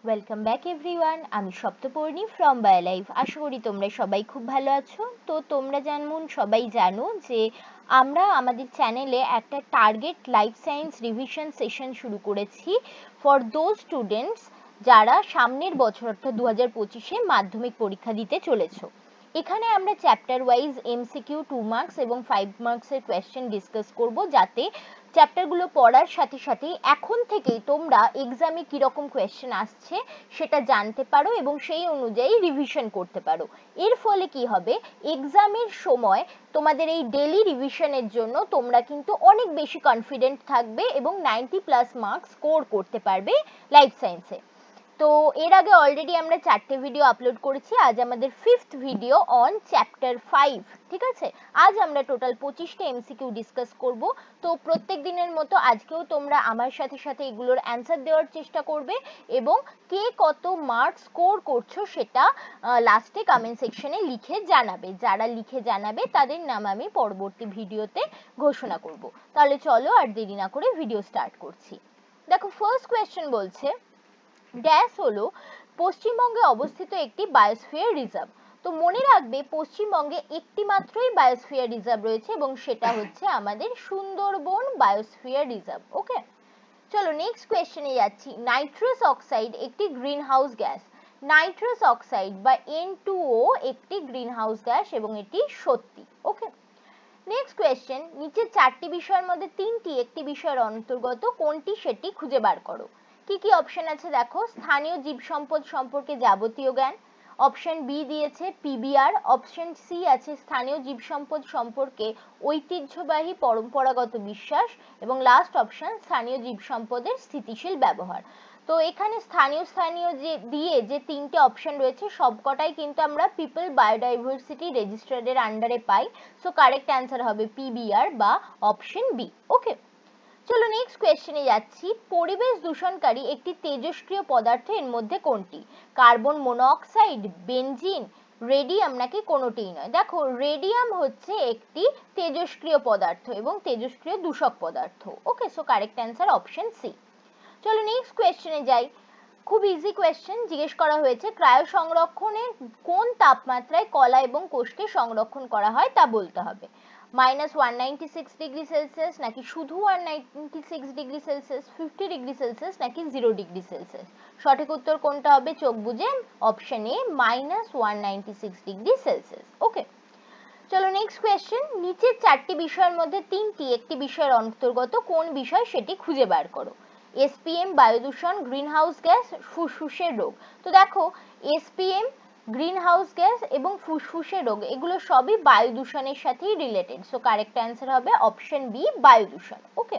Welcome back everyone. আমি Saptaparni from বায়োলাইফ। আশা করি তোমরা সবাই খুব ভালো আছো। তো তোমরা যেমন সবাই জানো যে আমরা আমাদের চ্যানেলে একটা target life science revision session শুরু করেছি ফর দোজ স্টুডেন্টস যারা সামনের বছর অর্থাৎ 2025-এ মাধ্যমিক পরীক্ষা দিতে চলেছো। এখানে আমরা চ্যাপ্টার ওয়াইজ এমসিকিউ 2 মার্কস এবং 5 মার্কসের কোয়েশ্চেন ডিসকাস করব, যাতে চ্যাপ্টারগুলো পড়ার সাথে সাথে এখন থেকেই তোমরা এক্সামে কীরকম কোয়েশ্চেন আসছে সেটা জানতে পারো এবং সেই অনুযায়ী রিভিশন করতে পারো। এর ফলে কি হবে, এক্সামের সময় তোমাদের এই ডেলি রিভিশনের জন্য তোমরা কিন্তু অনেক বেশি কনফিডেন্ট থাকবে এবং 90+ মার্কস স্কোর করতে পারবে লাইফ সায়েন্সে। তো এর আগে অলরেডি আমরা 4টে ভিডিও আপলোড করেছি। আজ আমাদের 5th ভিডিও অন চ্যাপ্টার 5। ঠিক আছে, আজ আমরা টোটাল 25টা এমসিকিউ ডিসকাস করব। তো প্রত্যেক দিনের মতো আজকেও তোমরা আমার সাথে সাথে এগুলোর অ্যান্সার দেওয়ার চেষ্টা করবে এবং কে কত মার্কস স্কোর করছো সেটা লাস্টে কমেন্ট সেকশনে লিখে জানাবে। যারা লিখে জানাবে তাদের নাম আমি পরবর্তী ভিডিওতে ঘোষণা করব। তাহলে চলো আর দেরি না করে ভিডিও স্টার্ট করছি। দেখো, ফার্স্ট কোয়েশ্চেন বলছে ড্যাশ হলো পশ্চিমবঙ্গে অবস্থিত একটি বায়োস্ফিয়ার রিজার্ভ। তো মনে রাখবে, পশ্চিমবঙ্গে একটি মাত্রই বায়োস্ফিয়ার রিজার্ভ রয়েছে এবং সেটা হচ্ছে আমাদের সুন্দরবন বায়োস্ফিয়ার রিজার্ভ। ওকে, চলো নেক্সট কোয়েশ্চেনে যাচ্ছি। নাইট্রাস অক্সাইড একটি green house gas. Nitrous oxide বা N2O একটি গ্রিন হাউস গ্যাস এবং এটি সত্যি। ওকে, নেক্সট কোয়েশ্চেন, নিচের 4টি বিষয়ের মধ্যে 3টি একটি বিষয়ের অন্তর্গত, কোনটি সেটি খুঁজে বার করো। কি কি অপশন আছে দেখো, স্থানীয় জীব সম্পদ সম্পর্কে যাবতীয় জ্ঞান, অপশন বি দিয়েছে পিবিআর, অপশন সি আছে স্থানীয় জীব সম্পদ সম্পর্কে ঐতিহ্যবাহী পরম্পরাগত বিশ্বাস, এবং লাস্ট অপশন স্থানীয় জীব সম্পদের স্থিতিশীল ব্যবহার। তো এখানে স্থানীয় যে দিয়ে যে 3টে অপশন রয়েছে সবকটাই কিন্তু আমরা পিপল বায়োডাইভার্সিটি রেজিস্টার্ডের আন্ডারে পাই। সো কারেক্ট অ্যান্সার হবে পিবিআর বা অপশন বি। ওকে, চলো নেক্সট কোয়েশ্চেনে যাচ্ছি। পরিবেশ দূষণকারী একটি তেজস্ক্রিয় পদার্থ এর মধ্যে কোনটি? কার্বন মনোঅক্সাইড, বেনজিন, রেডিয়াম নাকি কোনোটিই নয়? দেখো, রেডিয়াম হচ্ছে একটি তেজস্ক্রিয় পদার্থ এবং তেজস্ক্রিয় দূষক পদার্থ। Okay, so correct answer option C. চলো নেক্সট কোয়েশ্চেনে যাই। খুব ইজি কোয়েশ্চেন জিজ্ঞেস করা হয়েছে, ক্রায়ো সংরক্ষণে কোন তাপমাত্রায় কলা এবং কোষকে সংরক্ষণ করা হয় তা বলতে হবে। -196 ডিগ্রি সেলসিয়াস নাকি শুধু 196 ডিগ্রি সেলসিয়াস, 50 ডিগ্রি সেলসিয়াস নাকি 0 ডিগ্রি সেলসিয়াস? সঠিক উত্তর কোনটা হবে? চোখ বুঝে অপশন এ -196 ডিগ্রি সেলসিয়াস। ওকে, চলো নেক্সট কোয়েশ্চেন। নিচের 4টি বিষয়ের মধ্যে 3টি একটি বিষয়ের অন্তর্গত, কোন বিষয় সেটি খুঁজে বার করো। এসপিএম বায়ু দূষণ, গ্রিন হাউস গ্যাস, ফুসফুসের রোগ। তো দেখো, এসপিএম, গ্রিন হাউস গ্যাস এবং ফুসফুসের রোগ এগুলো সবই বায়ু দূষণের সাথেই রিলেটেড। সো কারেক্ট অ্যান্সার হবে অপশন বি, বায়ু দূষণ। ওকে,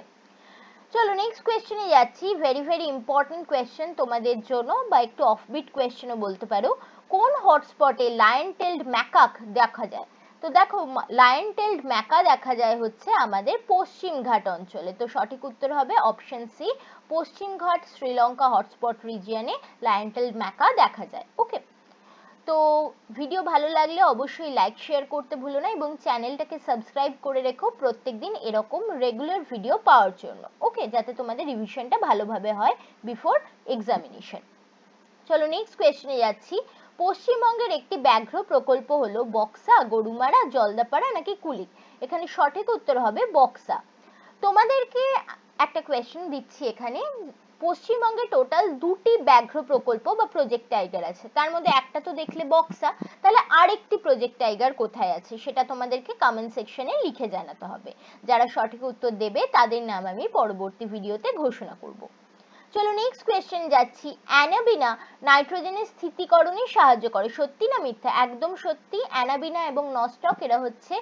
চলো নেক্সট কোয়েশ্চেনে যাচ্ছি। ভেরি ইম্পর্টেন্ট কোয়েশ্চেন তোমাদের জন্য, বা একটু অফবিট কোয়েশ্চেনও বলতে পারো। কোন হটস্পটে লায়ন টেলড ম্যাকাক দেখা যায়? তো দেখো, লায়ন টেলড ম্যাকা দেখা যায় হচ্ছে আমাদের পশ্চিম ঘাট অঞ্চলে। তো সঠিক উত্তর হবে অপশন সি, পশ্চিম ঘাট শ্রীলঙ্কা হটস্পট রিজিয়নে লায়ন টেলড ম্যাকা দেখা যায়। ওকে, তো ভিডিও ভালো লাগলে অবশ্যই লাইক শেয়ার করতে ভুলো না এবং চ্যানেলটাকে সাবস্ক্রাইব করে রেখো প্রত্যেকদিন এরকম রেগুলার ভিডিও পাওয়ার জন্য। ওকে, যাতে তোমাদের রিভিশনটা ভালোভাবে হয় বিফোর এক্সামিনেশন। চলো নেক্সট কোয়েশ্চেনে যাচ্ছি। পশ্চিমবঙ্গের একটি ব্যাঘ্র প্রকল্প হলো বক্সা, গরুমারা, জলদাপাড়া নাকি কুলিক? এখানে সঠিক উত্তর হবে বক্সা। তোমাদেরকে একটা কোয়েশ্চেন দিচ্ছি এখানে। পশ্চিমবঙ্গে টোটাল 2টি ব্যাঘ্র প্রকল্প বা প্রজেক্ট টাইগার আছে, তার মধ্যে একটা তো দেখলে বক্সা, তাহলে আরেকটি প্রজেক্ট টাইগার কোথায় আছে সেটা তোমাদেরকে কমেন্ট সেকশনে লিখে জানাতে হবে। যারা সঠিক উত্তর দেবে তাদের নাম আমি পরবর্তী ভিডিওতে ঘোষণা করব। চলো নেক্সট কোয়েশ্চেন যাচ্ছি। অ্যানাবিনা নাইট্রোজেনের স্থিতিকরণে সাহায্য করে, সত্যি না মিথ্যা? একদম সত্যি। অ্যানাবিনা এবং নস্টক এরা হচ্ছে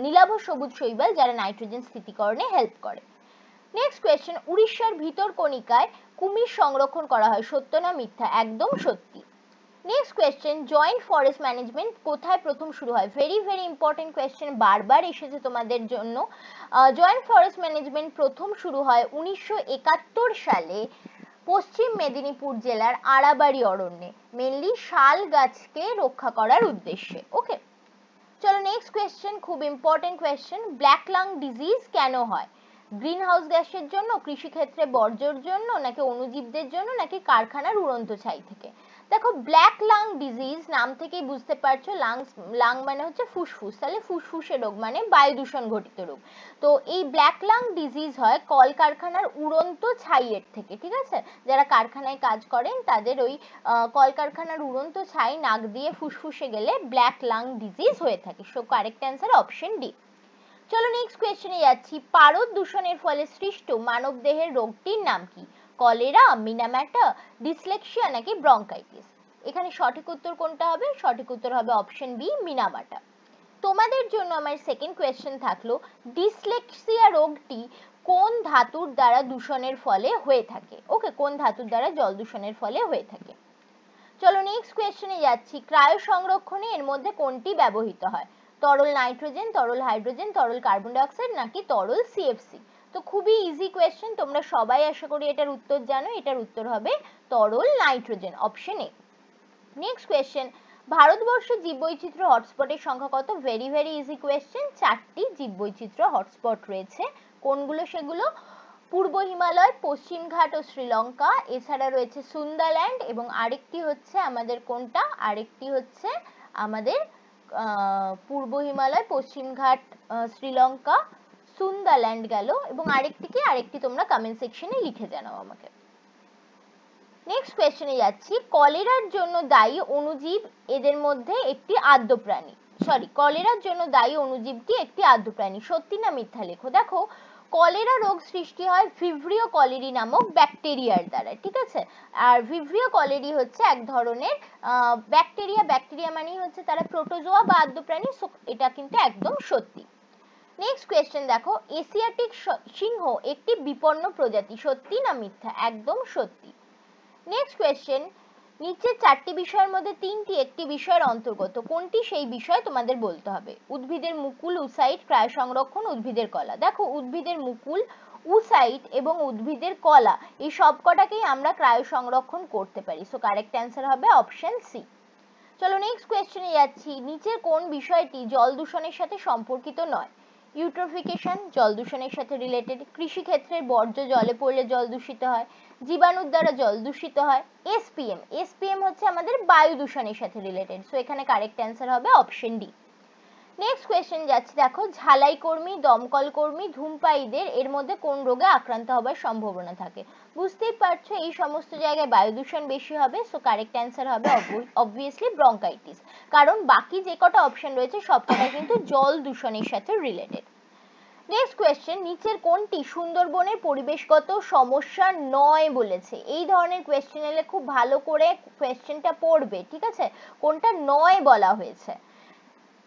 নীলাভ সবুজ শৈবাল যারা নাইট্রোজেন স্থিতিকরণে হেল্প করে। Next question. উড়িষ্যার ভিতরকণিকায় কুমির সংরক্ষণ করা হয়, সত্য না মিথ্যা? একদম সত্যি। Next question. Joint forest management কোথায় প্রথম শুরু হয়? ভেরি ইম্পর্টেন্ট কোয়েশ্চেন, বারবার এসেছে তোমাদের জন্য। জয়েন্ট ফরেস্ট ম্যানেজমেন্ট প্রথম শুরু হয় 1971 সালে পশ্চিম মেদিনীপুর জেলার আড়াবাড়ি অরণ্যে, মেনলি শাল গাছকে রক্ষা করার উদ্দেশ্যে। ওকে, চলো নেক্সট কোয়েশ্চেন, খুব important question. Black lung disease কেন হয়? গ্রিন হাউস গ্যাসের জন্য, কৃষিক্ষেত্রে বর্জ্যর জন্য, নাকি অণুজীবদের জন্য, নাকি কারখানার উড়ন্ত ছাই থেকে? দেখো ব্ল্যাক লাং ডিজিজ নাম থেকেই বুঝতে পারছো, লাং মানে হচ্ছে ফুসফুস, তাহলে ফুসফুসের রোগ মানে বায়ু দূষণ ঘটিত রোগ। তো এই ব্ল্যাক লাং ডিজিজ হয় কলকারখানার উড়ন্ত ছাইয়ের থেকে, ঠিক আছে? যারা কারখানায় কাজ করেন তাদের ওই কলকারখানার উড়ন্ত ছাই নাক দিয়ে ফুসফুসে গেলে ব্ল্যাক লাং ডিজিজ হয়ে থাকে। So correct answer option D. চলো নেক্সট কোয়েশ্চেনে যাচ্ছি। পারদ দূষণের ফলে সৃষ্ট মানব দেহের রোগটির নাম কি? কলেরা, মিনামাটা, ডিসলেক্সিয়া, নাকি ব্রঙ্কাইটিস? এখানে সঠিক উত্তর কোনটা হবে? সঠিক উত্তর হবে অপশন বি, মিনামাটা। তোমাদের জন্য আমার সেকেন্ড কোয়েশ্চেন থাকলো, ডিসলেক্সিয়া রোগটি কোন ধাতুর দ্বারা দূষণের ফলে হয়ে থাকে? ওকে, কোন ধাতুর দ্বারা জল দূষণের ফলে হয়ে থাকে? চলো নেক্সট কোয়েশ্চেনে যাচ্ছি। ক্রায়ো সংরক্ষণে এর মধ্যে কোনটি ব্যবহৃত হয়? তরল নাইট্রোজেন, তরল হাইড্রোজেন, তরল কার্বন ডাইঅক্সাইড, নাকি তরল সিএফসি? তো খুবই ইজি কোয়েশ্চেন, তোমরা সবাই আশা করি এটার উত্তর জানো। এটার উত্তর হবে তরল nitrogen, option A. Next question, ভারতবর্ষে জীববৈচিত্র্য হটস্পটের সংখ্যা কত? ভেরি ভেরি ইজি কোয়েশ্চেন, 4টি জীববৈচিত্র্য হটস্পট রয়েছে। কোনগুলো সেগুলো? পূর্ব হিমালয়, পশ্চিমঘাট ও শ্রীলঙ্কা, এছাড়া রয়েছে সুন্দারল্যান্ড, এবং আরেকটি হচ্ছে আমাদের কোনটা? আরেকটি হচ্ছে আমাদের পূর্ব হিমালয়, পশ্চিমঘাট, শ্রীলঙ্কা, সুন্দারল্যান্ড গেল, এবং আরেকটি কি? আরেকটি তোমরা কমেন্ট সেকশনে লিখে জানাও আমাকে। নেক্সট কোয়েশ্চেনে যাচ্ছি। কলেরার জন্য দায়ী অণুজীব এদের মধ্যে একটি আদ্য প্রাণী। কলেরার জন্য দায়ী অণুজীবটি একটি আদ্য প্রাণী, সত্যি না মিথ্যা লেখো। দেখো কলেরা রোগ সৃষ্টি হয় ভিব্রিও কলেরি নামক ব্যাকটেরিয়ার দ্বারা, ঠিক আছে? আর ভিব্রিও কলেরি হচ্ছে এক ধরনের ব্যাকটেরিয়া। ব্যাকটেরিয়া মানেই হচ্ছে তারা প্রোটোজোয়া বা আদ্য প্রাণী। সো এটা কিন্তু একদম সত্যি। নেক্সট কোয়েশ্চেন দেখো, এশিয়াটিক সিংহ একটি বিপন্ন প্রজাতি, সত্যি না মিথ্যা? একদম সত্যি। নেক্সট কোয়েশ্চেন, নিচের 4টি বিষয়ের মধ্যে 3টি একটি বিষয়ের অন্তর্গত, কোনটি সেই বিষয় তোমাদের বলতে হবে? উদ্ভিদের মুকুল, উসাইট, ক্রায় সংরক্ষণ, উদ্ভিদের কলা। দেখো উদ্ভিদের মুকুল, উসাইট এবং উদ্ভিদের কলা এই সবকটাকেই আমরা ক্রায় সংরক্ষণ করতে পারি। সো কারেক্ট অ্যান্সার হবে অপশন সি। চলো নেক্সট কোয়েশ্চেনে যাচ্ছি। নিচের কোন বিষয়টি জল দূষণের সাথে সম্পর্কিত নয়? ইউট্রোফিকেশন জল দূষণের সাথে রিলেটেড, কৃষিক্ষেত্রের বর্জ্য জলে পড়লে জল দূষিত হয়, জীবাণুর দ্বারা জল দূষিত হয়, এসপিএম হচ্ছে আমাদের বায়ু দূষণের সাথে রিলেটেড। সো এখানে কারেক্ট অ্যান্সার হবে অপশন ডি। নেক্সট কোয়েশ্চেন যাচ্ছে, দেখো ঝালাই কর্মী, দমকল কর্মী, ধূমপায়ীদের এর মধ্যে কোন রোগে আক্রান্ত হবার সম্ভাবনা থাকে? বুঝতেই পারছো এই সমস্ত জায়গায় বায়ু দূষণ বেশি হবে। সো কারেক্ট অ্যান্সার হবে অবভিয়াসলি ব্রঙ্কাইটিস, কারণ বাকি যে কটা অপশন রয়েছে সবকটা কিন্তু জল দূষণের সাথে রিলেটেড। নেক্সট কোয়েশ্চেন, নিচের কোনটি সুন্দরবনের পরিবেশগত সমস্যা নয় বলেছে? এই ধরনের কোয়েশ্চেন এলে খুব ভালো করে কোয়েশ্চেনটা পড়বে, ঠিক আছে? কোনটা নয় বলা হয়েছে?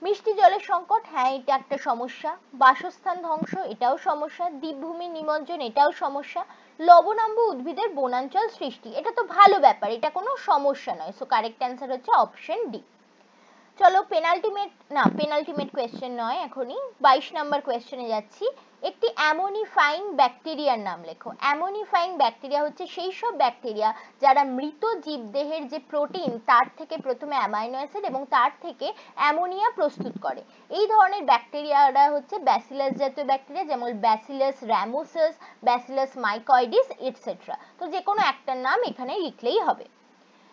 মিষ্টি জলের সংকট, হ্যাঁ এটা একটা সমস্যা। বাসস্থান ধ্বংস, এটাও সমস্যা। দ্বীপভূমি নিমজ্জন, এটাও সমস্যা। লবণাম্ব উদ্ভিদের বনাঞ্চল সৃষ্টি, এটা তো ভালো ব্যাপার, এটা কোনো সমস্যা নয়। সো কারেক্ট অ্যান্সার হচ্ছে অপশন ডি। চলো পেনাল্টিমেট কোয়েশ্চেন নয়, এখনই 22 নাম্বার কোয়েশ্চেনে যাচ্ছি। একটি অ্যামোনিফাইং ব্যাকটেরিয়ার নাম লেখো। অ্যামোনিফাইং ব্যাকটেরিয়া হচ্ছে সেই সব ব্যাকটেরিয়া যারা মৃত জীবদেহের যে প্রোটিন তার থেকে প্রথমে অ্যামাইনো অ্যাসিড এবং তার থেকে অ্যামোনিয়া প্রস্তুত করে। এই ধরনের ব্যাকটেরিয়ারা হচ্ছে ব্যাসিলাস জাতীয় ব্যাকটেরিয়া, যেমন ব্যাসিলাস রামোসাস, ব্যাসিলাস মাইকয়েডিস এটসেট্রা। তো যে কোনো একটার নাম এখানে লিখলেই হবে।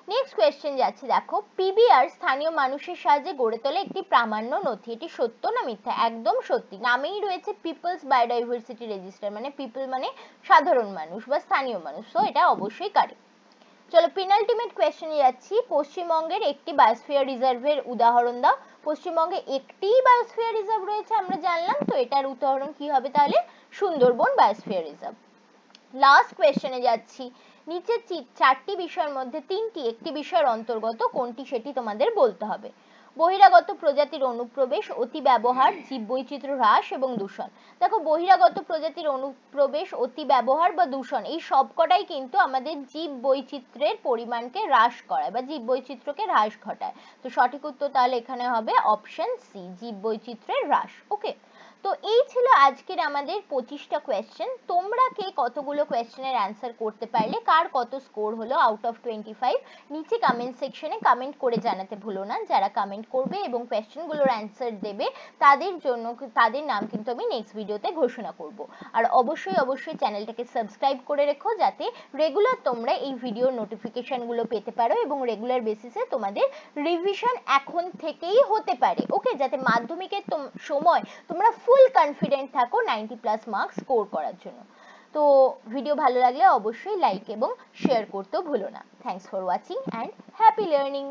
নেক্সট কোয়েশ্চেন যাচ্ছে, দেখো পিবিআর স্থানীয় মানুষের সাহায্যে গড়ে তোলে একটি প্রামাণ্য নথি, এটি সত্য না মিথ্যা? একদম সত্যি, নামেই রয়েছে পিপলস বায়োডাইভার্সিটি রেজিস্টার, মানে পিপল মানে সাধারণ মানুষ বা স্থানীয় মানুষ। তো এটা অবশ্যই কারেক্ট। চলো পেনাল্টিমেট কোয়েশ্চেনে যাচ্ছি। পশ্চিমবঙ্গের একটি বায়োস্ফিয়ার রিজার্ভের উদাহরণ দাও। পশ্চিমবঙ্গে একটি বায়োস্ফিয়ার রিজার্ভ রয়েছে আমরা জানলাম, তো এটার উদাহরণ কি হবে তাহলে? Sundarban biosphere reserve. লাস্ট কোয়েশ্চেনে যাচ্ছি। নিচের 4টি বিষয়ের মধ্যে 3টি একটি বিষয়ের অন্তর্গত, কোনটি সেটি তোমাদের বলতে হবে? বহিরাগত প্রজাতির অনুপ্রবেশ, অতি ব্যবহার, জীববৈচিত্র্য হ্রাস এবং দূষণ। দেখো বহিরাগত প্রজাতির অনুপ্রবেশ, অতি ব্যবহার বা দূষণ এই সবকটাই কিন্তু আমাদের জীববৈচিত্র্যের পরিমাণকে হ্রাস করায় বা জীববৈচিত্র্যকে হ্রাস ঘটায়। তো সঠিক উত্তর তাহলে এখানে হবে অপশন সি, জীববৈচিত্র্যের হ্রাস। ওকে, তো এই ছিল আজকের আমাদের 25টা কোয়েশ্চেন। তোমরা কে কতগুলো কোয়েশ্চেনের অ্যান্সার করতে পারলে, কার কত স্কোর হলো আউট অফ 25, নিচে কমেন্ট সেকশনে কমেন্ট করে জানাতে ভুলো না। যারা কমেন্ট করবে এবং কোয়েশ্চেনগুলোর অ্যান্সার দেবে তাদের জন্য, তাদের নাম কিন্তু আমি নেক্সট ভিডিওতে ঘোষণা করব। আর অবশ্যই চ্যানেলটাকে সাবস্ক্রাইব করে রেখো, যাতে রেগুলার তোমরা এই ভিডিওর নোটিফিকেশনগুলো পেতে পারো এবং রেগুলার বেসিসে তোমাদের রিভিশন এখন থেকেই হতে পারে। ওকে, যাতে মাধ্যমিকের সময় তোমরা ফুল কনফিডেন্ট থাকো 90+ মার্কস স্কোর করার জন্য। তো ভিডিও ভালো লাগলে অবশ্যই লাইক এবং শেয়ার করতেও ভুলো না। Thanks for watching and happy learning.